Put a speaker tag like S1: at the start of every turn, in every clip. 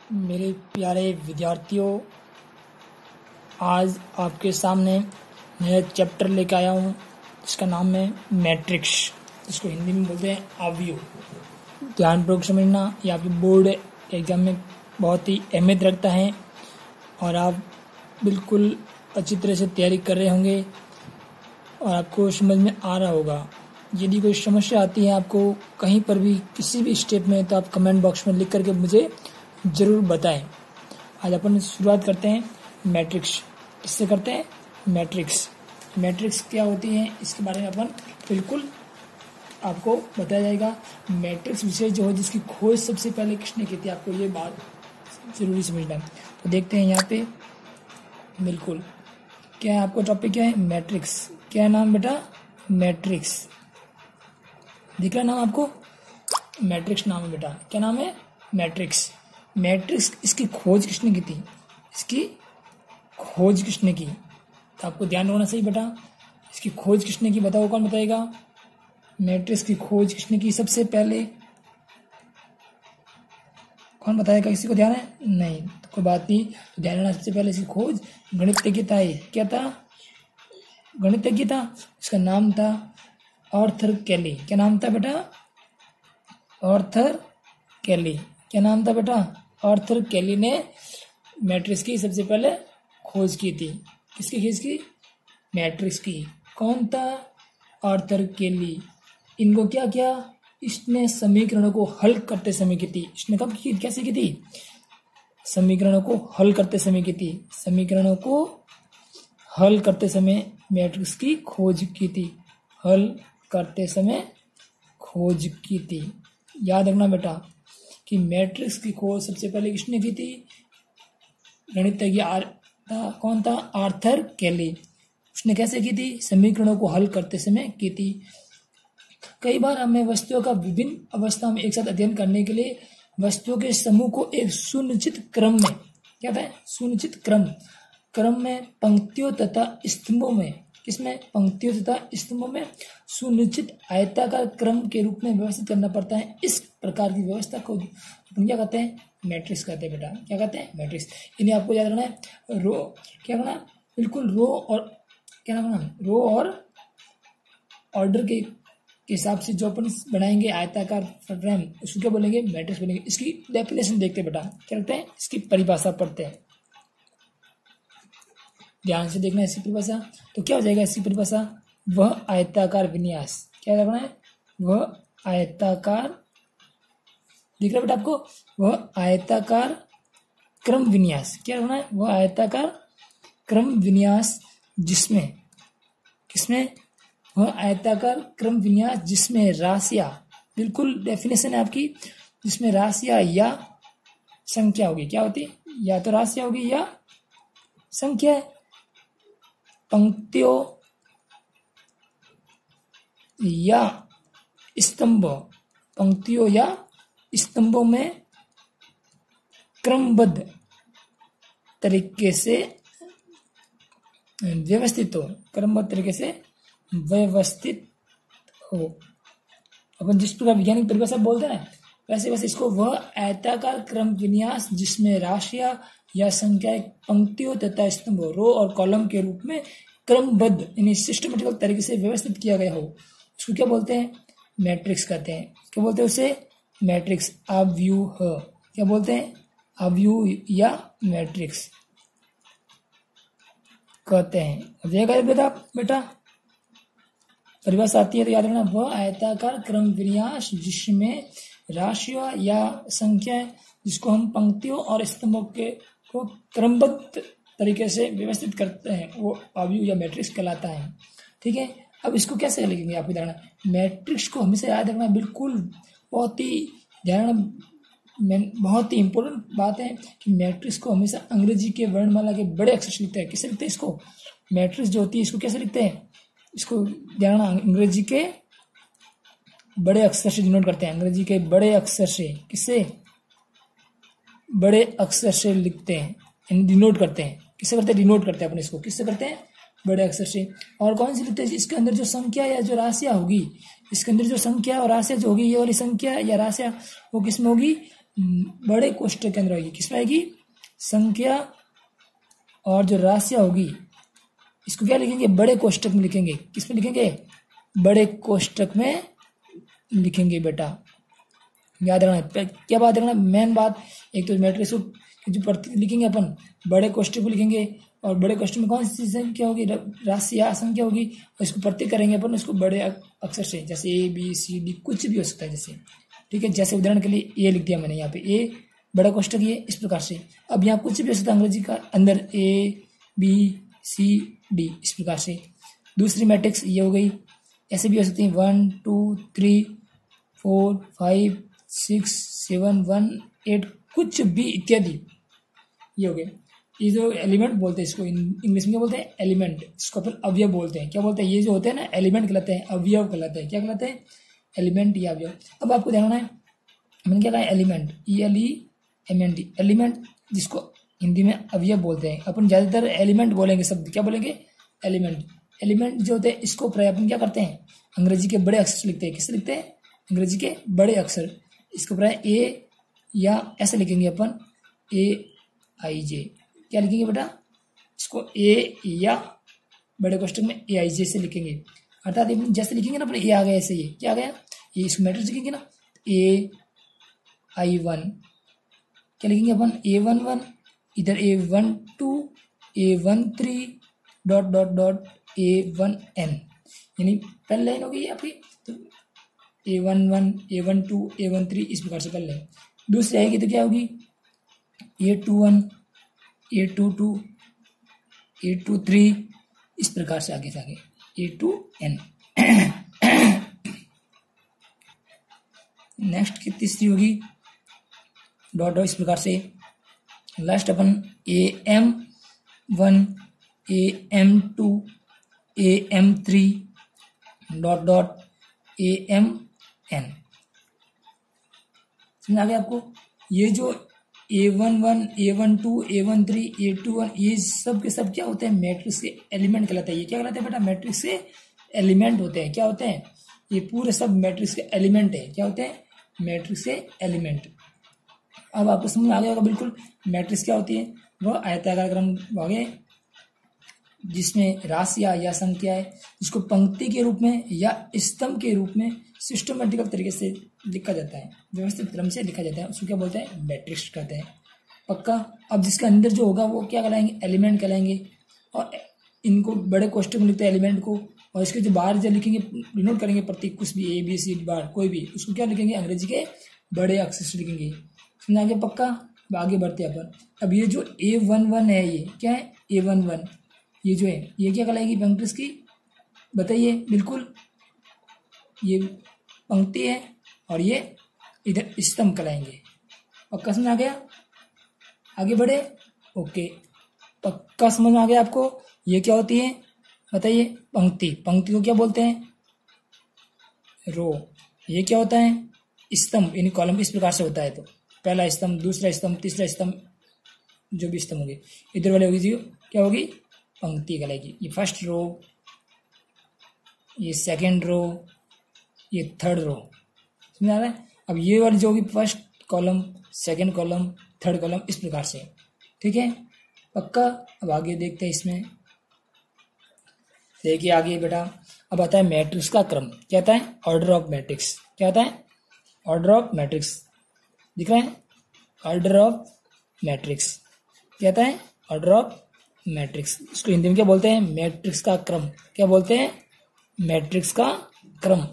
S1: मेरे प्यारे विद्यार्थियों, आज आपके सामने नया चैप्टर लेकर आया हूँ। इसका नाम है मैट्रिक्स, इसको हिंदी में बोलते हैं अवयव। ध्यानपूर्वक समझना, ये आपके बोर्ड एग्जाम में बहुत ही अहमियत रखता है और आप बिल्कुल अच्छी तरह से तैयारी कर रहे होंगे और आपको समझ में आ रहा होगा। यदि कोई समस्या आती है आपको कहीं पर भी किसी भी स्टेप में, तो आप कमेंट बॉक्स में लिख करके मुझे ज़रूर बताएं। आज अपन शुरुआत करते हैं मैट्रिक्स। इससे करते हैं मैट्रिक्स। मैट्रिक्स क्या होती है इसके बारे में अपन बिल्कुल आपको बताया जाएगा। मैट्रिक्स विषय जो है जिसकी खोज सबसे पहले किसने की थी, आपको ये बात जरूरी समझना है। तो देखते हैं यहाँ पे बिल्कुल क्या है, आपको टॉपिक क्या है, मैट्रिक्स। क्या नाम बेटा, मैट्रिक्स। दिख रहा नाम आपको, मैट्रिक्स नाम है बेटा। क्या नाम है, मैट्रिक्स। मैट्रिक्स इसकी खोज किसने की थी, इसकी खोज किसने की, तो आपको ध्यान रखना सही बेटा। इसकी खोज किसने की बताओ, कौन बताएगा। मैट्रिक्स की खोज किसने की सबसे पहले, कौन बताएगा, किसी को ध्यान है, नहीं तो कोई बात नहीं। तो ध्यान रखना, सबसे पहले इसकी खोज गणितज्ञ था। क्या था, गणितज्ञ था। इसका नाम था आर्थर कैली। क्या नाम था बेटा, आर्थर कैली। क्या नाम था बेटा, आर्थर कैली ने मैट्रिक्स की सबसे पहले खोज की थी। किसकी खोज की, मैट्रिक्स की। कौन था, आर्थर कैली। इनको क्या किया, इसने समीकरणों को हल करते समय की थी। इसने कब की, कैसे की थी, समीकरणों को हल करते समय की थी। समीकरणों को हल करते समय मैट्रिक्स की खोज की थी। हल करते समय खोज की थी। याद रखना बेटा कि मैट्रिक्स की खोज सबसे पहले किसने की थी, गणितज्ञ कौन था, आर्थर कैली। उसने कैसे की थी, समीकरणों को हल करते समय की थी। कई बार हमें वस्तुओं का विभिन्न अवस्था में एक साथ अध्ययन करने के लिए वस्तुओं के समूह को एक सुनिश्चित क्रम में, क्या था, सुनिश्चित क्रम में पंक्तियों तथा स्तंभों में, किसमें, पंक्तियों तथा स्तंभों में सुनिश्चित आयताकार क्रम के रूप में व्यवस्थित करना पड़ता है। इस प्रकार की व्यवस्था को अपन क्या कहते हैं, मैट्रिक्स कहते हैं बेटा। क्या कहते हैं, मैट्रिक्स। इन्हें आपको याद रखना है। रो क्या करना, बिल्कुल रो और क्या नाम, रो और ऑर्डर के हिसाब से जो अपन बनाएंगे आयताकार फ्रेम, उसको क्या बोलेंगे, मैट्रिक्स बोलेंगे। इसकी डेफिनेशन देखते हैं बेटा, क्या कहते हैं, इसकी परिभाषा पढ़ते हैं। ध्यान से देखना इसकी परिभाषा। तो क्या हो जाएगा इसकी परिभाषा, वह आयताकार विन्यास। क्या रखना है, वह आयताकार, दिख रहा है बेटा आपको, वह आयताकार क्रम विन्यास। क्या रखना है, वह आयताकार क्रम विन्यास जिसमें, किसमें, वह आयताकार क्रम विन्यास जिसमें राशियां, बिल्कुल डेफिनेशन है आपकी, जिसमें राशियां या संख्या होगी। क्या होती, या तो राशियां होगी या संख्या। पंक्तियों या स्तंभ, पंक्तियों या स्तंभों में क्रमबद्ध तरीके से व्यवस्थित हो, क्रमबद्ध तरीके से व्यवस्थित हो। अपन जिस प्रकार वैज्ञानिक परिभाषा बोलते हैं वैसे वैसे इसको, वह आयताकार क्रम विन्यास जिसमें राशियां या संख्याएं पंक्तियों तथा स्तंभों, रो और कॉलम के रूप में क्रमबद्ध यानी सिस्टमेटिकल तरीके से व्यवस्थित किया गया हो, उसको क्या बोलते हैं, मैट्रिक्स कहते हैं। क्या बोलते हैं उसे, मैट्रिक्स। अवयव, क्या बोलते हैं, अवयव या मैट्रिक्स कहते हैं। बेटा परिभाषा आती है तो याद रखना, वह आयताकार क्रम विन्यास जिसमें राशियां या संख्याएं, जिसको हम पंक्तियों और स्तंभों के को क्रमबद्ध तरीके से व्यवस्थित करते हैं, वो अवयव या मैट्रिक्स कहलाता है। ठीक है, अब इसको कैसे लिखेंगे आपको ध्यान, मैट्रिक्स को हमेशा याद रखना, बिल्कुल बहुत ही ध्यान, बहुत ही इंपॉर्टेंट बात है कि मैट्रिक्स को हमेशा अंग्रेजी के वर्णमाला के बड़े अक्षर से लिखते हैं। किससे लिखते हैं इसको, मैट्रिक्स जो होती है इसको कैसे लिखते हैं, इसको ध्यान, अंग्रेजी के बड़े अक्षर से डिनोट करते हैं। अंग्रेजी के बड़े अक्षर से, किससे, बड़े अक्षर से लिखते हैं, डिनोट करते हैं। किससे करते हैं, डिनोट करते हैं अपन इसको, किससे करते हैं, बड़े अक्षर से। और कौन सी लिखते हैं, इसके अंदर जो संख्या या जो राशियां होगी, इसके अंदर जो संख्या और राशियां जो होगी, ये वाली संख्या या राशियां वो किसमें होगी, बड़े कोष्टक के अंदर आएगी। किसमें आएगी? संख्या और जो राशि होगी इसको क्या लिखेंगे? बड़े कोष्टक में लिखेंगे। किसमें लिखेंगे? बड़े कोष्टक में लिखेंगे बेटा, याद रखना। क्या बात रखना? मेन बात, एक तो मैट्रिक्स को जो प्रतीक लिखेंगे अपन बड़े कोष्टक में लिखेंगे, और बड़े कोष्टक में कौन सी संख्या होगी? राशि या संख्या होगी, और इसको प्रतीक करेंगे अपन उसको बड़े अक्षर से, जैसे ए बी सी डी कुछ भी हो सकता है जैसे, ठीक है। जैसे उदाहरण के लिए ए लिख दिया मैंने यहाँ पे, ए बड़ा कोष्टक ये इस प्रकार से। अब यहाँ कुछ भी हो सकता है अंग्रेजी का अंदर, ए बी सी डी इस प्रकार से। दूसरी मैट्रिक्स ये हो गई, ऐसे भी हो सकती है 1 2 3 4 5 6 7 1 8 कुछ भी इत्यादि, ये हो गए। ये जो एलिमेंट बोलते हैं इसको इंग्लिश में क्या बोलते हैं? एलिमेंट। इसको अपन अवयव बोलते हैं। क्या बोलते हैं? ये जो होते हैं ना एलिमेंट कहलाते हैं, अवयव कहलाते हैं। क्या कहलाते हैं? एलिमेंट या अवयव। अब आपको ध्यान रखना है, मैंने क्या कहा? एलिमेंट, ELEMENT, एलिमेंट, जिसको हिंदी में अवयव बोलते हैं। अपन ज्यादातर एलिमेंट बोलेंगे शब्द, क्या बोलेंगे? एलिमेंट। एलिमेंट जो होते हैं इसको प्राय अपन क्या करते हैं? अंग्रेजी के बड़े अक्षर लिखते हैं। किससे लिखते हैं? अंग्रेजी के बड़े अक्षर। इसको प्राय ए या ऐसे लिखेंगे अपन, AIJ। क्या लिखेंगे बेटा? इसको ए या बड़े कोष्टक में AIJ से लिखेंगे। अर्थात जैसे लिखेंगे ना अपन, ए आ गया ऐसे, ये क्या आ गया? ये इसको मैट्रिक्स लिखेंगे ना, AI1। क्या लिखेंगे अपन? A11, इधर A12, A13 dot dot dot A1N, यानी पहली लाइन होगी आपकी, तो A11 A12 A13 इस प्रकार से पहले लाइन। दूसरी आएगी तो क्या होगी? A21 A22 A23 इस प्रकार से आगे A2N। नेक्स्ट की तीसरी होगी डॉट डॉट इस प्रकार से। लास्ट अपन AM1 AM2 AM3 dot dot AMN। समझ आ गया आपको? ये जो A11 A12 A13 A21 ये सब के सब क्या होते हैं? मैट्रिक्स के एलिमेंट कहलाते हैं। ये क्या कहलाते हैं बेटा? मैट्रिक्स के एलिमेंट होते हैं। क्या होते हैं? ये पूरे सब मैट्रिक्स के एलिमेंट है। क्या होते हैं? मैट्रिक्स के एलिमेंट। अब आपको समझ आ गया होगा बिल्कुल। मैट्रिक्स क्या होती है? वो आयताकार क्रम भागे जिसमें राशियां या संख्या है, जिसको पंक्ति के रूप में या स्तंभ के रूप में सिस्टमेटिकल तरीके से लिखा जाता है, व्यवस्थित क्रम से लिखा जाता है, उसको क्या बोलते हैं? मैट्रिक्स कहते हैं। पक्का? अब जिसके अंदर जो होगा वो क्या कहलाएंगे? एलिमेंट कहलाएंगे। और इनको बड़े कोष्टक में लिखते हैं एलिमेंट को, और इसके जो बाहर जो लिखेंगे, डिनोट करेंगे प्रतीक कुछ भी ABCD बाहर कोई भी, उसको क्या लिखेंगे? अंग्रेजी के बड़े अक्षर से लिखेंगे। समझ आगे? पक्का? आगे बढ़ते हैं अपन। अब ये जो A11 है, ये क्या है? A11 ये जो है ये क्या कहलाएगी मैट्रिक्स की? बताइए बिल्कुल। ये पंक्ति है और ये इधर स्तंभ कहलाएंगे। पक्का समझ आ गया? आगे बढ़े? ओके, पक्का समझ आ गया आपको? ये क्या होती है बताइए? पंक्ति। पंक्ति को क्या बोलते हैं? रो। ये क्या होता है? स्तंभ, यानी कॉलम इस प्रकार से होता है। तो पहला स्तंभ, दूसरा स्तंभ, तीसरा स्तंभ, जो भी स्तंभ होगी, इधर वाले होगी जो क्या होगी? पंक्ति कहलाएगी। ये फर्स्ट रो, ये सेकंड रो, ये थर्ड रो। समझ आ रहा है? अब ये वाली जो होगी first column, second column, third column, इस प्रकार से। ठीक है? पक्का? अब आगे देखते हैं इसमें। देखिए आगे बेटा, अब आता है मैट्रिक्स का क्रम। क्या आता है? Order of matrix. क्या आता है? Order of matrix. दिख रहा है? Order of matrix. क्या आता है? Order of matrix. इसको हिंदी में क्या बोलते हैं? मैट्रिक्स का क्रम। क्या बोलते हैं? मैट्रिक्स का क्रम।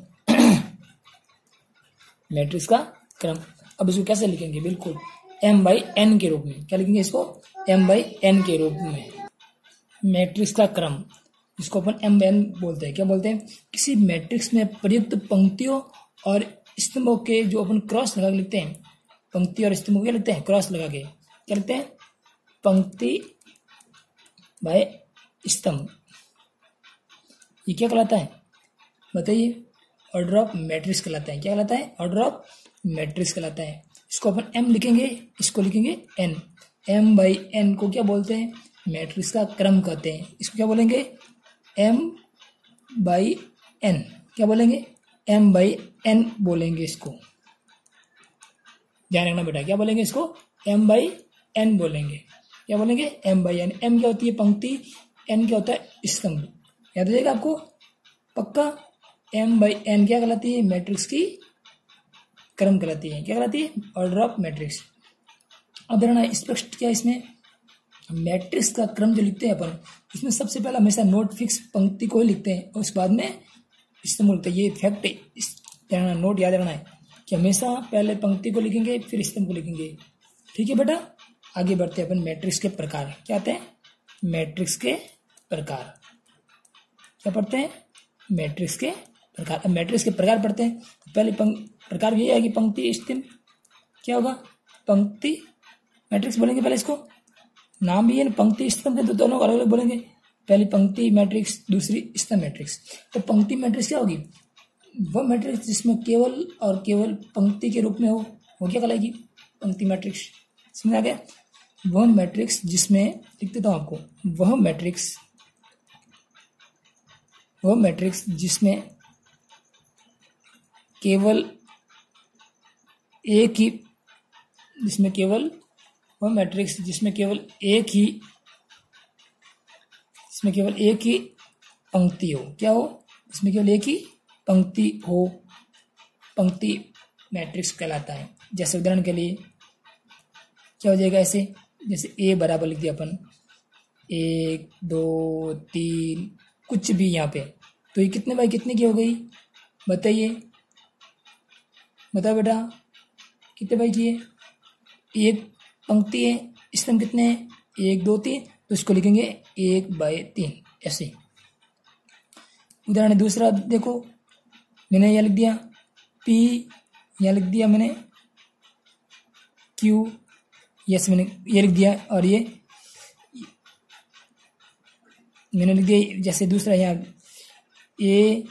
S1: मैट्रिक्स का क्रम। अब इसको कैसे लिखेंगे? बिल्कुल M/N के रूप में। क्या लिखेंगे इसको? M/N के रूप में। मैट्रिक्स का क्रम, इसको अपन M/N बोलते हैं। क्या बोलते हैं? किसी मैट्रिक्स में प्रयुक्त पंक्तियों और स्तंभों के जो अपन क्रॉस लगा के लिखते हैं, पंक्ति और स्तंभों के लिखते हैं क्रॉस लगा के, क्या लिखते हैं? पंक्ति बाय स्तंभ। ये क्या कहलाता है बताइए? ऑर्डर ऑफ मैट्रिक्स कहलाता है। क्या कहलाता है? ऑर्डर ऑफ मैट्रिक्स कहलाता है। इसको अपन M लिखेंगे, इसको लिखेंगे N। M/N को क्या बोलते हैं? मैट्रिक्स का क्रम कहते हैं। इसको क्या बोलेंगे? M/N। क्या बोलेंगे? M/N बोलेंगे इसको। ध्यान रखना बेटा, क्या बोलेंगे इसको, m/n बोलेंगे। क्या बोलेंगे, m/n। m क्या होती है, पंक्ति, n क्या होता है, स्तंभ। याद हो जाएगा आपको पक्का। m/n क्या कहलाती है, मैट्रिक्स की क्रम कहलाती है। क्या कहलाती है, ऑर्डर ऑफ मैट्रिक्स। अब देखना स्पष्ट क्या इसमें, मैट्रिक्स का क्रम जो लिखते हैं अपन, उसमें सबसे पहले हमेशा नोट फिक्स पंक्ति को ही लिखते हैं और उसके बाद में स्तंभ लिखते हैं। ये फैक्ट है, नोट याद रखना है कि हमेशा पहले पंक्ति को लिखेंगे फिर स्तंभ को लिखेंगे। ठीक है बेटा, आगे बढ़ते हैं अपन मैट्रिक्स के प्रकार। क्या आते हैं, मैट्रिक्स के प्रकार। क्या पढ़ते हैं, मैट्रिक्स के प्रकार। अब मैट्रिक्स के प्रकार पढ़ते हैं। तो पहले प्रकार ये है कि पंक्ति स्तंभ। क्या होगा, पंक्ति मैट्रिक्स बोलेंगे पहले इसको, नाम भी है ना, पंक्ति स्तंभ के, तो दोनों अलग अलग बोलेंगे। पहली पंक्ति मैट्रिक्स, दूसरी स्तंभ मैट्रिक्स। तो पंक्ति मैट्रिक्स क्या होगी, वह मैट्रिक्स जिसमें केवल और केवल पंक्ति के रूप में हो, वो क्या कहलाएगी, पंक्ति मैट्रिक्स। समझ आ गया, वह मैट्रिक्स जिसमें, लिख देता हूं आपको, वह मैट्रिक्स जिसमें केवल एक ही, जिसमें केवल, वह मैट्रिक्स जिसमें केवल एक ही पंक्ति हो। क्या हो, इसमें केवल एक ही पंक्ति हो, पंक्ति मैट्रिक्स कहलाता है। जैसे उदाहरण के लिए क्या हो जाएगा, ऐसे जैसे ए बराबर लिख दिया अपन, 1 2 3 कुछ भी यहाँ पे, तो ये कितने बाई कितने की हो गई, बताइए, बताओ बेटा, कितने बाई की है, एक पंक्ति है, स्तंभ कितने हैं, 1 2 3, तो इसको लिखेंगे 1/3 ऐसे। उदाहरण दूसरा देखो, मैंने यह लिख दिया P, यहाँ लिख दिया मैंने Q, यस मैंने ये लिख दिया, और ये मैंने लिख दिया। जैसे दूसरा यहाँ A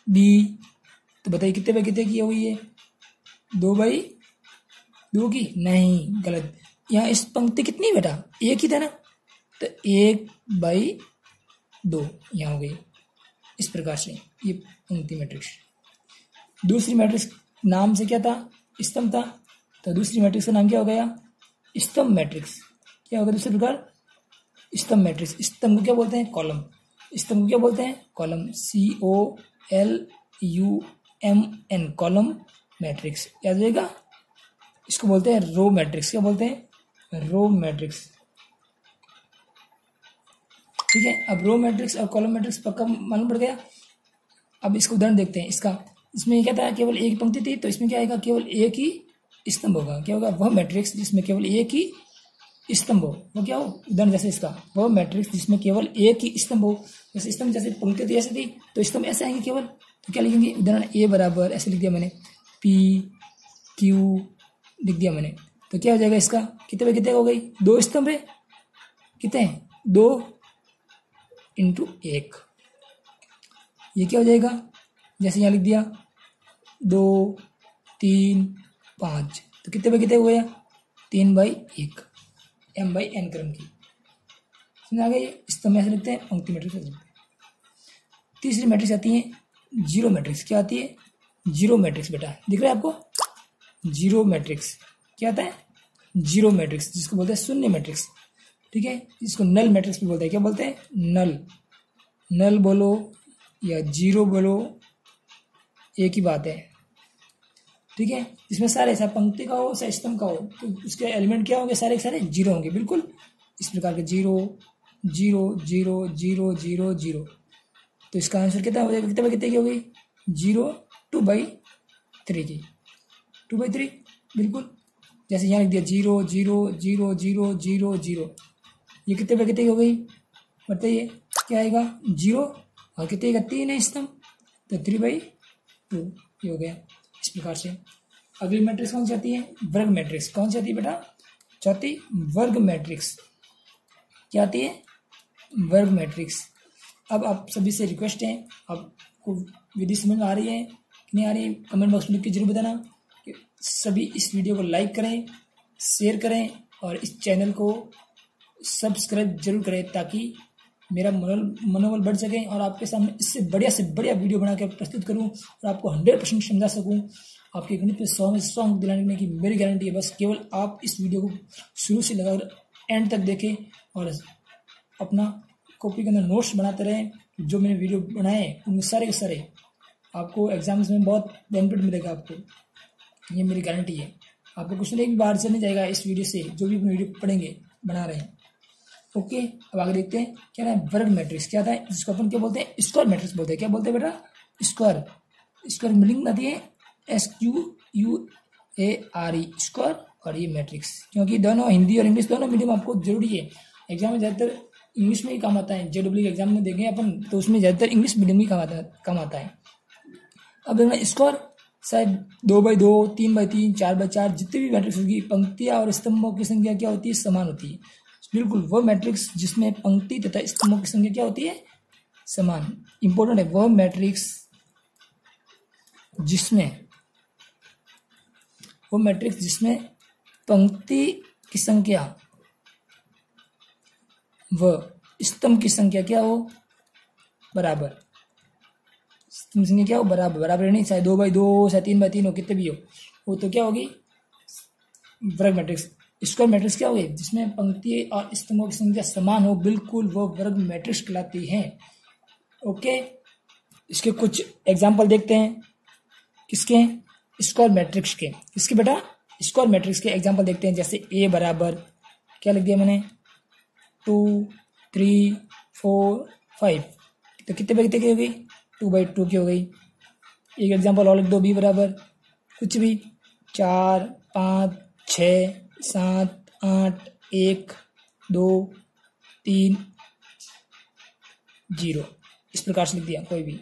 S1: B, तो बताइए कितने बाई कितने की हुई है, 2/2 की, नहीं गलत। यहाँ इस पंक्ति कितनी बेटा, एक ही था ना, तो 1/2 यहाँ हो गई। इस प्रकार से ये पंक्ति मैट्रिक्स। दूसरी मैट्रिक्स नाम से क्या था, स्तंभ था, तो दूसरी मैट्रिक्स का नाम क्या हो गया, स्तंभ मैट्रिक्स। क्या होगा दूसरे प्रकार, स्तंभ मैट्रिक्स। स्तंभ को क्या बोलते हैं, कॉलम। स्तंभ को क्या बोलते हैं, कॉलम, COLUMN, कॉलम मैट्रिक्स। याद रखिएगा, इसको बोलते हैं रो मैट्रिक्स। क्या बोलते हैं, रो मैट्रिक्स। ठीक है, अब रो मैट्रिक्स और कॉलम मैट्रिक्स पक्का मालूम पड़ गया। अब इसको उदाहरण देखते हैं इसका। इसमें क्या था, केवल एक पंक्ति थी, तो इसमें क्या आएगा, केवल एक ही स्तंभ होगा। क्या होगा, वह मैट्रिक्स जिसमें केवल एक ही स्तंभ हो, वो क्या हो, उदाहरण जैसे इसका, वह मैट्रिक्स जिसमें केवल एक ही स्तंभ हो। जैसे स्तंभ, जैसे पंक्ति थी ऐसे थी, तो स्तंभ ऐसे आएंगे केवल, तो क्या लिखेंगे, उदाहरण A बराबर ऐसे लिख दिया मैंने, P Q लिख दिया मैंने, तो क्या हो जाएगा इसका, कितने बाई कितने हो गई, 2 स्तंभ है, कितने हैं, 2 × 1। ये क्या हो जाएगा, जैसे यहाँ लिख दिया 2 3 5, तो कितने बाई कितने हो गया, 3/1, m/n क्रम की। समझ आ गया, ये स्तंभ ऐसे लिखते हैं, पंक्ति मैट्रिक्स ऐसे लिखते हैं। तीसरी मैट्रिक्स आती है जीरो मैट्रिक्स। क्या आती है, जीरो मैट्रिक्स। बेटा दिख रहा है आपको, जीरो मैट्रिक्स क्या आता है, जीरो मैट्रिक्स, जिसको बोलते हैं शून्य मैट्रिक्स। ठीक है, इसको नल मैट्रिक्स भी बोलते हैं। क्या बोलते हैं, नल। नल बोलो या जीरो बोलो, एक ही बात है। ठीक है, इसमें सारे, चाहे पंक्ति का हो चाहे स्तंभ का हो, तो उसके एलिमेंट क्या होंगे, सारे के सारे जीरो होंगे। बिल्कुल इस प्रकार के 0 0 0 0 0 0। तो इसका आंसर कितना हो जाएगा, कितने बाई कितने की हो गई, 0 2/3 की, 2/3 बिल्कुल। जैसे यहाँ लिख दिया 0 0 0 0 0 0, ये कितने बाई कितने की हो गई, बताइए क्या आएगा, 0, और कितने का 3 है स्तंभ, तो 3/2 ये हो गया। इस प्रकार से अगली मैट्रिक्स कौन सी आती है, वर्ग मैट्रिक्स। कौन सी आती है बेटा, चौथी वर्ग मैट्रिक्स। क्या आती है, वर्ग मैट्रिक्स। अब आप सभी से रिक्वेस्ट है, आपको विधि समझ में आ रही है कि नहीं आ रही है, कमेंट बॉक्स में लिख के जरूर बताना। कि सभी इस वीडियो को लाइक करें, शेयर करें और इस चैनल को सब्सक्राइब जरूर करें, ताकि मेरा मनोबल बढ़ सके और आपके सामने इससे बढ़िया वीडियो बना कर प्रस्तुत करूं और आपको 100% समझा सकूं। आपके गणित पे 100 में 100 अंक दिलाने की मेरी गारंटी है। बस केवल आप इस वीडियो को शुरू से लगाकर एंड तक देखें और अपना कॉपी के अंदर नोट्स बनाते रहें। जो मैंने वीडियो बनाए उनमें सारे के सारे आपको एग्जाम्स में बहुत बेनिफिट मिलेगा आपको, ये मेरी गारंटी है। आपको क्वेश्चन एक भी बाहर से नहीं जाएगा इस वीडियो से, जो भी वीडियो पढ़ेंगे बना रहे हैं। ओके, अब आगे देखते हैं क्या है वर्ग मैट्रिक्स। क्या था जिसको अपन क्या बोलते हैं, स्क्वायर मैट्रिक्स बोलते हैं। क्या बोलते हैं बेटा, स्क्वायर मीनिंग आती है SQUARE स्क्वायर और ये मैट्रिक्स, क्योंकि दोनों हिंदी और इंग्लिश दोनों मीडियम आपको जरूरी है। एग्जाम में ज़्यादातर इंग्लिश में ही काम आता है। JEE एग्जाम में देखें अपन तो उसमें ज़्यादातर इंग्लिश मीडियम ही काम आता है। अब देखना स्क्वायर शायद 2x2, 3x3, 4x4 जितनी भी मैट्रिक्स होगी, पंक्तियाँ और स्तंभों की संख्या क्या होती है, समान होती है। बिल्कुल वह मैट्रिक्स जिसमें पंक्ति तथा स्तंभों की संख्या क्या होती है, समान। इंपॉर्टेंट है, वह मैट्रिक्स जिसमें पंक्ति की संख्या व स्तंभ की संख्या क्या हो, बराबर। स्तंभ संख्या क्या हो, बराबर नहीं, चाहे 2x2 चाहे 3x3 हो, कितने भी हो, वो तो क्या होगी, वर्ग मैट्रिक्स। स्क्वायर मैट्रिक्स क्या होगी, जिसमें पंक्ति और स्तंभों की संख्या समान हो, बिल्कुल वो वर्ग मैट्रिक्स कहलाती है। ओके, इसके कुछ एग्जाम्पल देखते हैं। किसके, स्क्वायर मैट्रिक्स के। किसके बेटा, स्क्वायर मैट्रिक्स के एग्जाम्पल देखते हैं। जैसे A बराबर क्या लिख दिया मैंने, 2, 3, 4, 5, तो कितने बाई कितने की हो गई, 2x2 की हो गई। एक एग्जाम्पल और लिख दो, B बराबर कुछ भी 4, 5, 6, 7, 8, 1, 2, 3, 0, इस प्रकार से लिख दिया कोई भी।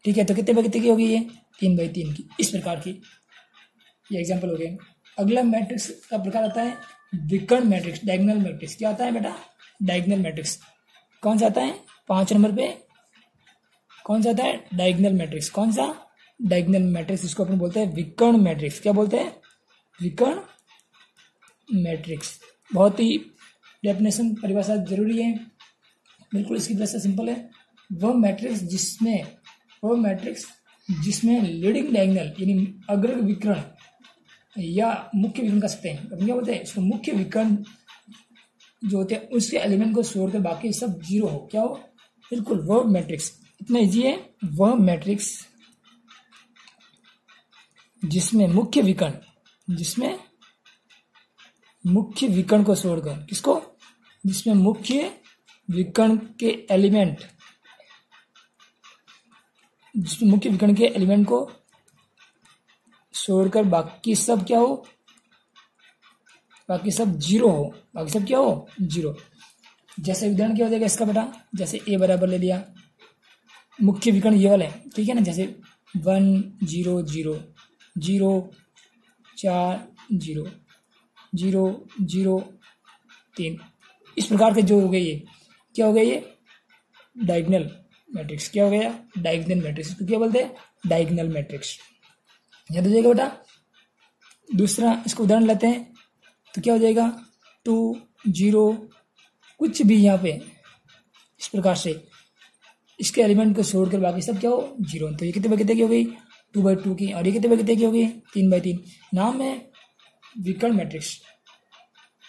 S1: ठीक है, तो कितने बाई कितने की होगी ये, 3x3 की, इस प्रकार की। ये एग्जाम्पल हो गए। अगला मैट्रिक्स का प्रकार आता है विकर्ण मैट्रिक्स, डायगोनल मैट्रिक्स। क्या आता है बेटा, डायगोनल मैट्रिक्स। कौन सा आता है 5 नंबर पे, कौन सा आता है, डायगोनल मैट्रिक्स। कौन सा, डायगोनल मैट्रिक्स, इसको अपन बोलते हैं विकर्ण मैट्रिक्स। क्या बोलते हैं, विकर्ण मैट्रिक्स। बहुत ही डेफिनेशन परिभाषा जरूरी है, बिल्कुल इसकी भाषा सिंपल है। वह मैट्रिक्स जिसमें लीडिंग डायगोनल यानी अग्र विकर्ण या मुख्य विकर्ण कर सकते हैं। अपन क्या बोलते हैं इसको, मुख्य विकर्ण जो होते हैं उसके एलिमेंट को छोड़कर बाकी सब 0 हो, क्या हो, बिल्कुल वह मैट्रिक्स। इतना इजी है, वह मैट्रिक्स जिसमें मुख्य विकर्ण को छोड़कर, किसको, जिसमें मुख्य विकर्ण के एलिमेंट को छोड़कर बाकी सब क्या हो, बाकी सब 0 हो, बाकी सब क्या हो, 0। जैसे उदाहरण क्या हो जाएगा इसका बेटा, जैसे A बराबर ले लिया, मुख्य विकर्ण ये वाला है, ठीक है ना, जैसे 1, 0, 0, 0, 4, 0, 0, 0, 3, इस प्रकार के जो हो गए, ये क्या हो गया, ये डायगोनल मैट्रिक्स। क्या हो गया, डायगोनल मैट्रिक्स। तो क्या बोलते हैं, डायगोनल मैट्रिक्स। याद हो जाएगा बेटा। दूसरा इसको उदाहरण लेते हैं, तो क्या हो जाएगा, 2, 0, कुछ भी यहाँ पे इस प्रकार से इसके एलिमेंट को छोड़कर बाकी सब क्या हो, 0। तो ये कितने बाई कितने की हो गई, 2x2 की, और ये कितने बाई कितने की हो गई, 3x3। नाम है विकर्ण मैट्रिक्स।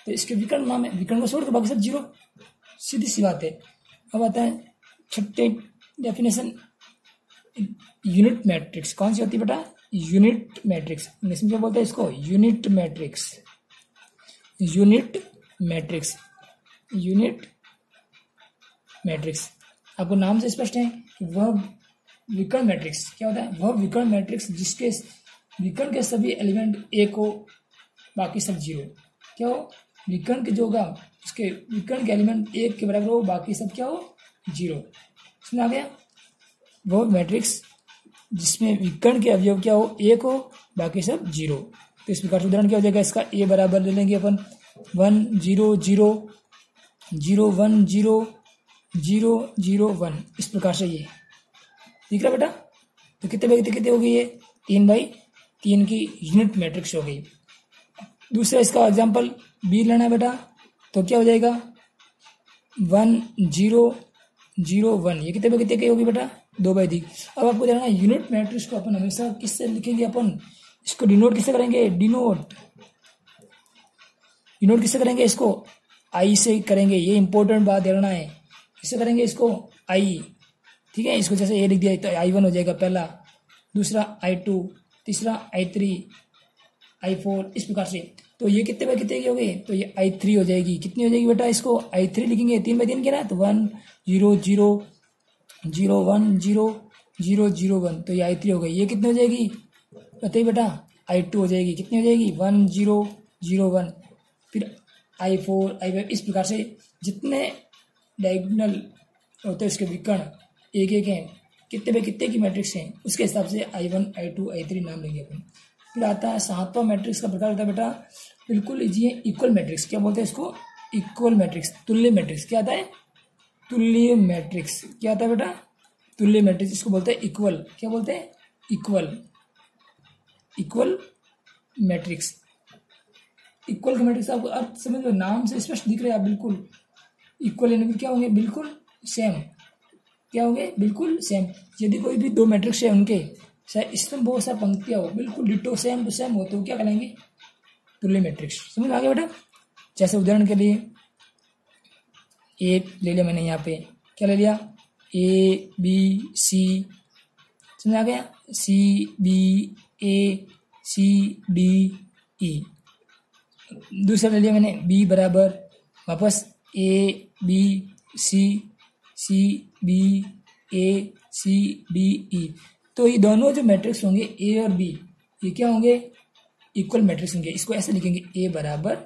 S1: तो इसके विकर्ण नाम है, विकर्ण को छोड़कर बाकी सब 0, सीधी सी बात है। अब आता है छठे डेफिनेशन, यूनिट मैट्रिक्स। कौन सी होती है बेटा, यूनिट मैट्रिक्स। इंग्लिश में क्या बोलते हैं इसको, यूनिट मैट्रिक्स। आपको नाम से स्पष्ट है कि वह विकर्ण मैट्रिक्स क्या होता है, वह विकर्ण मैट्रिक्स जिसके विकर्ण के सभी एलिमेंट 1 हो, बाकी सब 0। क्या हो, विकर्ण के जो होगा उसके विकर्ण के एलिमेंट 1 के बराबर हो, बाकी सब क्या हो, 0। इसमें आ गया वो मैट्रिक्स जिसमें विकर्ण के अवयव क्या हो, 1 हो, बाकी सब 0। तो इस प्रकार से उदाहरण क्या हो जाएगा इसका, A बराबर ले लेंगे अपन 1, 0, 0, 0, 1, 0, 0, 0, 1, इस प्रकार से ये दिख रहा बेटा। तो कितने बाई कितने हो गई, ये 3x3 की यूनिट मैट्रिक्स हो गई। दूसरा इसका एग्जाम्पल B लेना है बेटा, तो क्या हो जाएगा, 1 0 0 1, ये कितने पे कितने की होगी बेटा? 2/3। अब आपको जानना है यूनिट मैट्रिक्स को अपन हमेशा किससे लिखेंगे? अपन इसको डिनोट किससे करेंगे? डिनोट किससे करेंगे? इसको आई से करेंगे। ये इंपॉर्टेंट बात देखना है, किससे करेंगे इसको? आई। ठीक है, इसको जैसे ये लिख दिया तो I1 हो जाएगा पहला, दूसरा I2, तीसरा I3, I4, इस प्रकार से। तो ये कितने बाय कितने की हो गई? तो ये I3 हो जाएगी। कितनी हो जाएगी बेटा? इसको I3 लिखेंगे 3/3 के ना, तो 1 0 0 0 1 0 0 0 1, तो ये I3 हो गई। ये कितनी हो जाएगी बताइए बेटा? I2 हो जाएगी। कितनी हो जाएगी? 1 0 0 1, फिर I4 I5, इस प्रकार से जितने डायगोनल होते हैं उसके विकर्ण एक एक हैं, कितने पे कितने की मैट्रिक्स हैं, उसके हिसाब से I1 I2 I3 नाम लेंगे अपन। फिर आता है 7वां मैट्रिक्स का प्रकार होता है बेटा, बिल्कुल इजी है, इक्वल मैट्रिक्स। क्या बोलते हैं इसको? इक्वल मैट्रिक्स, तुल्य मैट्रिक्स। क्या आता है? तुल्य मैट्रिक्स। क्या आता है बेटा? तुल्य मैट्रिक्स। इसको बोलते हैं इक्वल। क्या बोलते हैं? Equal matrix. इक्वल का मैट्रिक्स आपको अर्थ समझ लो, नाम से स्पष्ट दिख रहे हैं आप, बिल्कुल इक्वल यानी क्या होंगे? बिल्कुल सेम। क्या होंगे? बिल्कुल सेम। यदि कोई भी दो मैट्रिक्स है उनके चाहे स्तंभ हो चाहे पंक्तियां हो, बिल्कुल डिटो सेम टू सेम हो, तो क्या कहलाएंगे? तुल्य मैट्रिक्स। समझ में आ गया बेटा? जैसे उदाहरण के लिए ए ले लिया मैंने, यहाँ पे क्या ले लिया? ABC, समझ आ गया? CBACDE। दूसरा ले लिया मैंने B बराबर वापस ABCCBACDE। तो ये दोनों जो मैट्रिक्स होंगे ए और बी, ये क्या होंगे? इक्वल मैट्रिक्स होंगे। इसको ऐसे लिखेंगे ए बराबर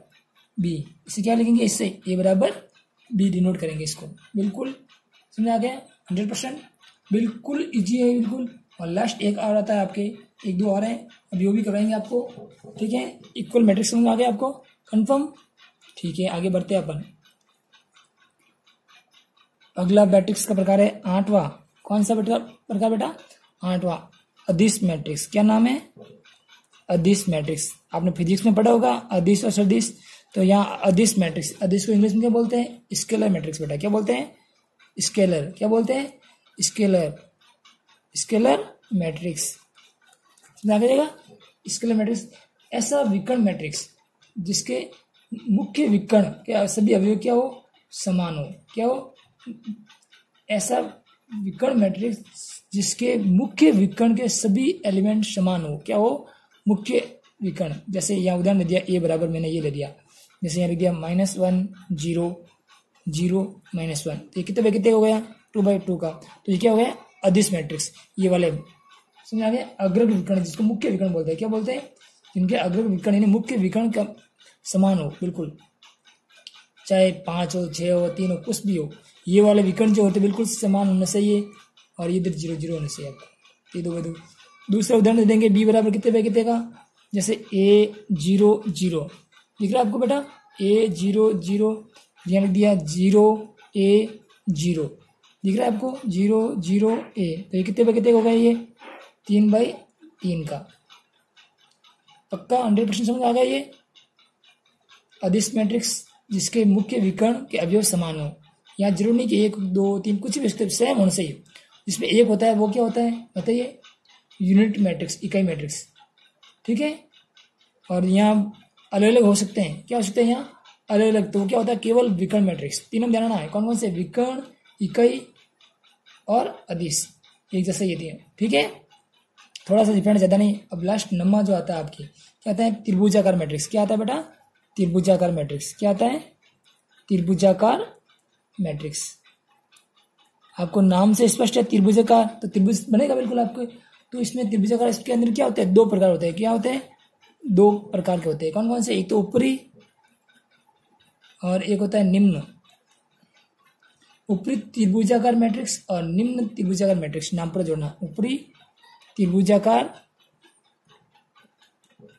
S1: बी। इसे क्या लिखेंगे? इससे ए बराबर बी डिनोट करेंगे इसको। बिल्कुल समझ आ गया? 100% बिल्कुल इजी है बिल्कुल। और लास्ट एक और आता है आपके, एक दो और हैं, अभी वो भी करवाएंगे आपको। ठीक है, इक्वल मैट्रिक्स समझ आ गया आपको? कंफर्म? ठीक है, आगे बढ़ते हैं अपन। अगला मैट्रिक्स का प्रकार है 8वां। कौन सा प्रकार बेटा? 8वां, अदिश मैट्रिक्स। क्या नाम है? अदिश मैट्रिक्स। आपने फिजिक्स में पढ़ा होगा अदिश और सदिश। तो यहाँ अदिश मैट्रिक्स, अदिश को इंग्लिश में क्या बोलते हैं? स्केलर मैट्रिक्स बेटा। क्या बोलते हैं? स्केलर। क्या बोलते हैं? Scalar matrix. समझ आ जाएगा? स्केलर मैट्रिक्स ऐसा विकर्ण मैट्रिक्स जिसके मुख्य विकर्ण क्या सभी अवयव क्या हो? समान हो। क्या हो? ऐसा विकर्ण मैट्रिक्स जिसके मुख्य विकर्ण के सभी एलिमेंट समान हो। क्या हो? मुख्य विकर्ण। जैसे यहाँ उदाहरण ले दिया ए बराबर, मैंने ये ले दिया, जैसे यहाँ लिख दिया -1 0 0 -1, तो ये कितने कितने हो गया? 2/2 का। तो ये क्या हो गया? अदिश मैट्रिक्स। ये वाले समझ आ गया? अग्रग विकर्ण जिसको मुख्य विकर्ण बोलते हैं। क्या बोलते हैं? जिनके अग्रग विकर्ण यानी मुख्य विकर्ण का समान हो बिल्कुल, चाहे 5 हो 6 हो 3 हो कुछ भी हो, ये वाले विकर्ण जो होते बिल्कुल समान होना चाहिए। और ये इधर 0 0 होना चाहिए आपको। ये 2/2। दूसरा उदाहरण दे देंगे बी बराबर कितने पे कितने का, जैसे A0 0 दिख रहा है आपको बेटा? A0 0 यहाँ लिख दिया 0 A 0 दिख रहा है आपको? 0 0 A। तो ये कितने पे कितने हो गया? ये 3/3 का। पक्का 100% समझ आ गया? ये अदिश मैट्रिक्स जिसके मुख्य विकर्ण के अवयव समान हो। यहाँ जरूर नहीं कि 1 2 3 कुछ भी सेम होना चाहिए। जिसमें एक होता है वो क्या होता है बताइए? यूनिट मैट्रिक्स, इकाई मैट्रिक्स। ठीक है, और यहाँ अलग अलग हो सकते हैं। क्या हो सकते हैं यहाँ? अलग अलग। तो क्या होता है? केवल विकर्ण मैट्रिक्स। तीनों जानना है कौन कौन से? विकर्ण, इकाई और अदिश। एक जैसे ये दिए। ठीक है, थोड़ा सा डिफरेंट, ज्यादा नहीं। अब लास्ट नंबर जो आता है आपकी, क्या आता है? त्रिभुजाकार मैट्रिक्स। क्या आता है बेटा? त्रिभुजाकार मैट्रिक्स। क्या आता है? त्रिभुजाकार मैट्रिक्स। आपको नाम से स्पष्ट है त्रिभुजाकार, तो त्रिभुज बनेगा बिल्कुल आपको। तो इसमें त्रिभुजाकार, इसके अंदर क्या होता है? 2 प्रकार होते हैं। क्या होते हैं? 2 प्रकार के होते हैं। कौन कौन से? एक तो ऊपरी और एक होता है निम्न। ऊपरी त्रिभुजाकार मैट्रिक्स और निम्न त्रिभुजाकार मैट्रिक्स, नाम पर जोड़ना। ऊपरी त्रिभुजाकार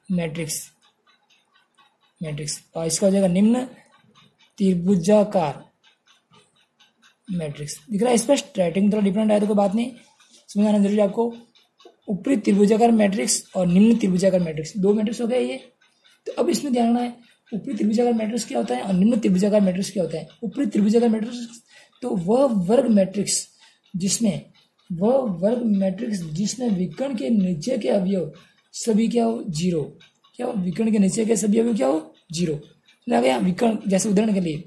S1: मैट्रिक्स और इसका हो जाएगा निम्न त्रिभुजाकार मैट्रिक्स। दिख रहा है स्पष्ट? राइटिंग थोड़ा डिफरेंट आया तो कोई बात नहीं, समझ आना जरूरी आपको। ऊपरी त्रिभुजाकार मैट्रिक्स और निम्न त्रिभुजाकार मैट्रिक्स, 2 मैट्रिक्स हो गए ये। तो अब इसमें ध्यान रखना है ऊपरी त्रिभुजाकार मैट्रिक्स क्या होता है और निम्न त्रिभुजाकार मैट्रिक्स क्या होता है। ऊपरी त्रिभुजाकार मैट्रिक्स तो वह वर्ग मैट्रिक्स जिसमें विकर्ण के नीचे के अवयव सभी क्या हो 0, क्या हो विकर्ण के नीचे के सभी अवयव क्या हो 0 आ गया। विकर्ण जैसे उदाहरण के लिए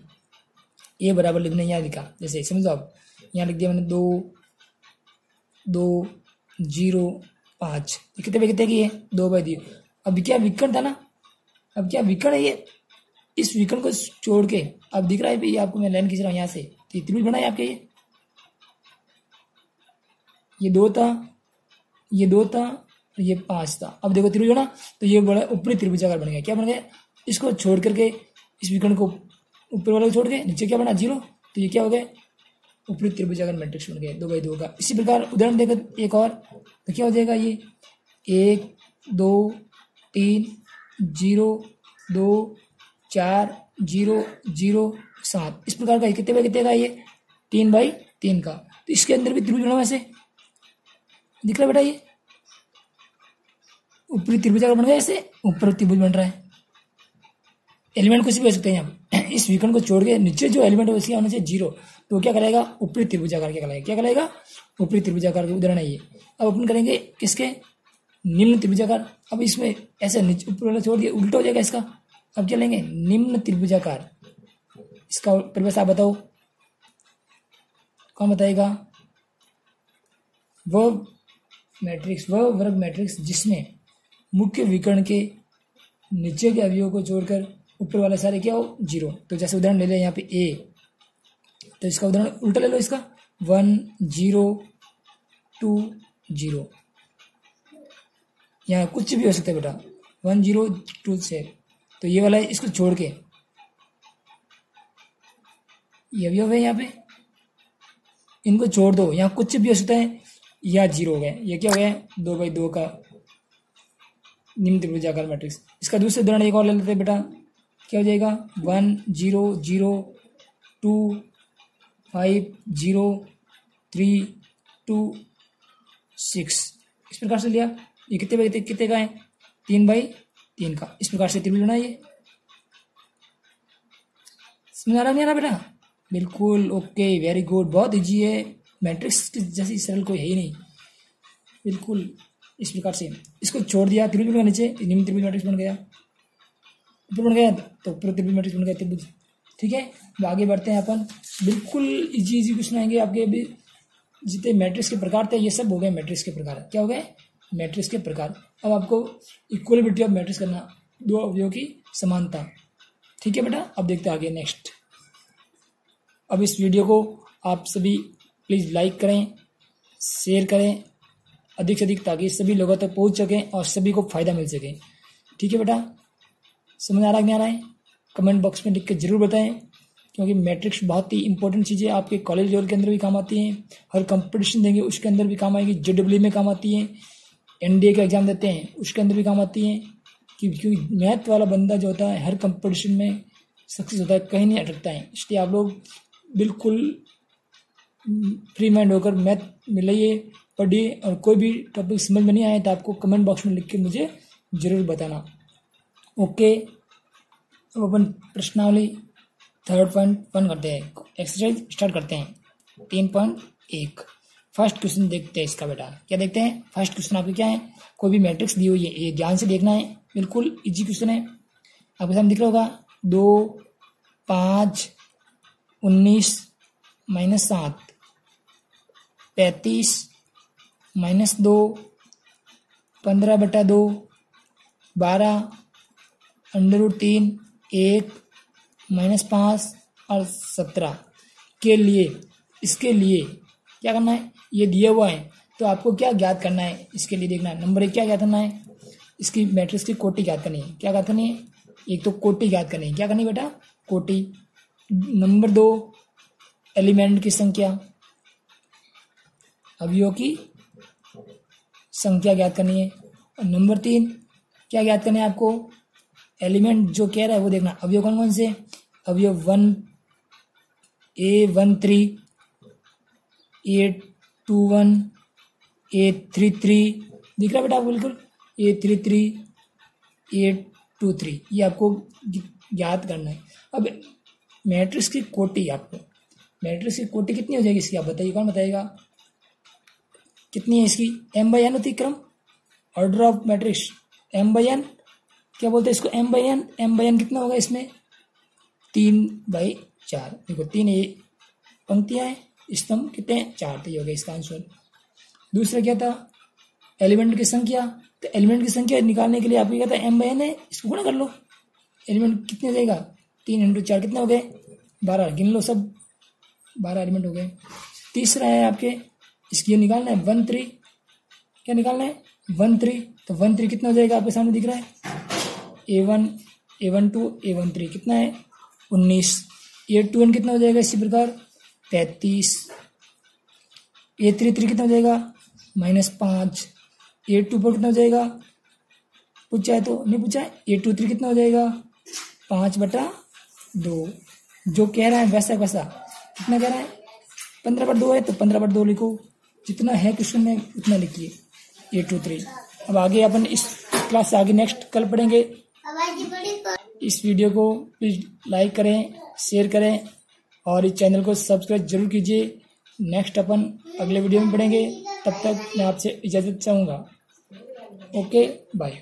S1: ए बराबर लिखने यहाँ लिखा, जैसे समझो आप यहाँ लिख दिया मैंने 2 2 0 5, कितने पे कितने की है 2/2। अब क्या विकर्ण था ना, अब क्या विकर्ण है ये, इस विकर्ण को छोड़ के अब दिख रहा है भाई आपको, मैं लाइन खींच रहा हूँ यहाँ से, तो त्रिभुज बना है आपके ये 2 था, ये 2 था, ये 5 था। अब देखो त्रिभुज बना, तो ये बड़ा ऊपरी त्रिभुजाकार बन गया। क्या बन गया, इसको छोड़ करके इस विकर्ण को ऊपर वाले को छोड़ के नीचे क्या बना 0, तो ये क्या हो गया ऊपरी त्रिभुजाकार मैट्रिक्स बन गया 2/2 का। इसी प्रकार उदाहरण देकर एक और, तो क्या हो जाएगा ये 1 2 3 0 2 4 0 0 7, इस प्रकार का कितने बाई कितने का ये 3/3 का। तो इसके अंदर भी त्रिभुज बना वैसे दिख रहा है बेटा, ये ऊपरी त्रिभुजाकार बन गया, ऐसे ऊपर त्रिभुज बन रहा है। एलिमेंट कुछ भी हो सकते हैं यहाँ इस विकर्ण को छोड़ के नीचे जो एलिमेंट है उसके होने से 0, तो क्या कहलाएगा ऊपरी त्रिभुजाकार। क्या कहलाएगा ऊपरी त्रिभुजाकार के उदाहरण है ये। अब अपन करेंगे किसके निम्न त्रिभुजाकार। अब इसमें ऐसे नीचे ऊपर वाला छोड़ दिया उल्टा हो जाएगा इसका। अब क्या लेंगे निम्न त्रिभुजाकार, इसका परिभाषा आप बताओ, कौन बताएगा। वह वर्ग मैट्रिक्स जिसमें मुख्य विकर्ण के नीचे के अवयवों को छोड़कर ऊपर वाले सारे क्या हो 0। तो जैसे उदाहरण ले लें यहाँ पे ए, तो इसका उदाहरण उल्टा ले लो, इसका 1 0 2 0, यहाँ कुछ भी हो सकता है बेटा 1 0 2 से। तो ये वाला है, इसको छोड़ के ये अवयव है यहाँ पे, इनको छोड़ दो, यहाँ कुछ भी हो सकता है, या 0 हो गया। ये क्या हो गया 2/2 का निम्न त्रिभुजाकार मैट्रिक्स। इसका दूसरा उदाहरण एक और ले लेते हैं बेटा, क्या हो जाएगा 1 0 0 2 5 0 3 2 6, इस प्रकार से लिया। ये कितने का है 3/3 का। इस प्रकार से त्रिभुज बनाइए। समझ आ रहा नहीं आ रहा बेटा, बिल्कुल ओके, वेरी गुड, बहुत इजी है, मैट्रिक्स जैसी सरल कोई है ही नहीं, बिल्कुल। इस प्रकार से इसको छोड़ दिया, त्रिभुज बन गया, नीचे निम्न त्रिभुज मैट्रिक्स बन गया, ऊपर बन गया तो ऊपर त्रिभुज मैट्रिक्स बन गया त्रिभुज। ठीक है, अब आगे बढ़ते हैं अपन, बिल्कुल इजी क्वेश्चन आएंगे आपके। अभी जितने मैट्रिक्स के प्रकार थे ये सब हो गए मैट्रिक्स के प्रकार। क्या हो गए मैट्रिक्स के प्रकार। अब आपको इक्वलिब्रिटी ऑफ मैट्रिक्स करना, दो अवयवों की समानता। ठीक है बेटा, अब देखते हैं आगे नेक्स्ट। अब इस वीडियो को आप सभी प्लीज़ लाइक करें, शेयर करें अधिक से अधिक, ताकि सभी लोगों तक पहुंच सकें और सभी को फायदा मिल सके। ठीक है बेटा, समझ आ रहा है नहीं आ रहा है, कमेंट बॉक्स में लिख के जरूर बताएं, क्योंकि मैट्रिक्स बहुत ही इंपॉर्टेंट चीज़ है। आपके कॉलेज लेवल के अंदर भी काम आती है, हर कंपटीशन देंगे उसके अंदर भी काम आएगी, JEE में काम आती है, NDA का एग्जाम देते हैं उसके अंदर भी काम आती है। क्योंकि मैथ वाला बंदा जो होता है हर कंपटीशन में सक्सेस होता है, कहीं नहीं अटकता है। इसलिए आप लोग बिल्कुल फ्री माइंड होकर मैथ में लाइए, पढ़िए, और कोई भी टॉपिक समझ में नहीं आए तो आपको कमेंट बॉक्स में लिख के मुझे ज़रूर बताना। ओके, अब अपन प्रश्नावली 3.1 करते हैं, एक्सरसाइज स्टार्ट करते हैं 3.1। फर्स्ट क्वेश्चन देखते हैं इसका बेटा। क्या देखते हैं फर्स्ट क्वेश्चन आपके क्या है, कोई भी मैट्रिक्स दी हुई है, ये ध्यान से देखना है, बिल्कुल इजी क्वेश्चन है। आपके सामने दिख रहा होगा 2 5 19 -7 35 -2 15/2 12 √3 1 -5 और 17 के लिए, इसके लिए क्या करना है, ये दिया हुआ है तो आपको क्या ज्ञात करना है, इसके लिए देखना है। नंबर 1 क्या ज्ञात करना है, इसकी मैट्रिक्स की कोटि ज्ञात करनी है। क्या ज्ञात करनी है, एक तो कोटि ज्ञात करनी है। क्या करनी है बेटा, कोटि। नंबर 2 एलिमेंट की संख्या, अवयवों की संख्या ज्ञात करनी है। और नंबर 3 क्या ज्ञात करना है आपको, एलिमेंट जो कह रहा है वो देखना। अवयव कौन कौन से, अवयव 1 A13 A21 A33 दिख रहा है बेटा आपको, बिल्कुल A33 A23, ये आपको ज्ञात करना है। अब मैट्रिक्स की कोटि, आपको मैट्रिक्स की कोटि कितनी हो जाएगी इसकी, आप बताइए, कौन बताएगा कितनी है इसकी? m/n होती क्रम, ऑर्डर ऑफ मैट्रिक्स m/n, क्या बोलते हैं इसको, m/n। m/n कितना होगा इसमें? 3/4। देखो 3 ये पंक्तियां हैं, स्तंभ कितने हैं? 4, तो ये हो गया इसका आंसर। दूसरा क्या था? एलिमेंट की संख्या। तो एलिमेंट की संख्या निकालने के लिए आपको क्या था, m/n है, इसको गुणा कर लो। एलिमेंट कितने हो जाएगा? 3 × 4 कितने हो गए? 12, गिन लो सब, 12 एलिमेंट हो गए। तीसरा है आपके, इसकी निकालना है 1 3, क्या निकालना है? 1 3। तो 1 3 कितना हो जाएगा, आपके सामने दिख रहा है, A1 A1 2 A1 3 कितना है? 19। A2n कितना हो जाएगा इसी प्रकार? 33। A3 3 कितना हो जाएगा? -5। A2 4 कितना हो जाएगा? पूछा है तो नहीं पूछा है? A2 3 कितना हो जाएगा? 5/2। जो कह रहा है वैसा वैसा, कितना कह रहा है? 15/2 है तो 15/2 लिखो, जितना है क्वेश्चन में उतना लिखिए, A2 3। अब आगे अपन इस क्लास से आगे नेक्स्ट कल पढ़ेंगे। इस वीडियो को प्लीज लाइक करें, शेयर करें और इस चैनल को सब्सक्राइब जरूर कीजिए। नेक्स्ट अपन अगले वीडियो में पढ़ेंगे, तब तक मैं आपसे इजाज़त चाहूँगा। Okay, bye.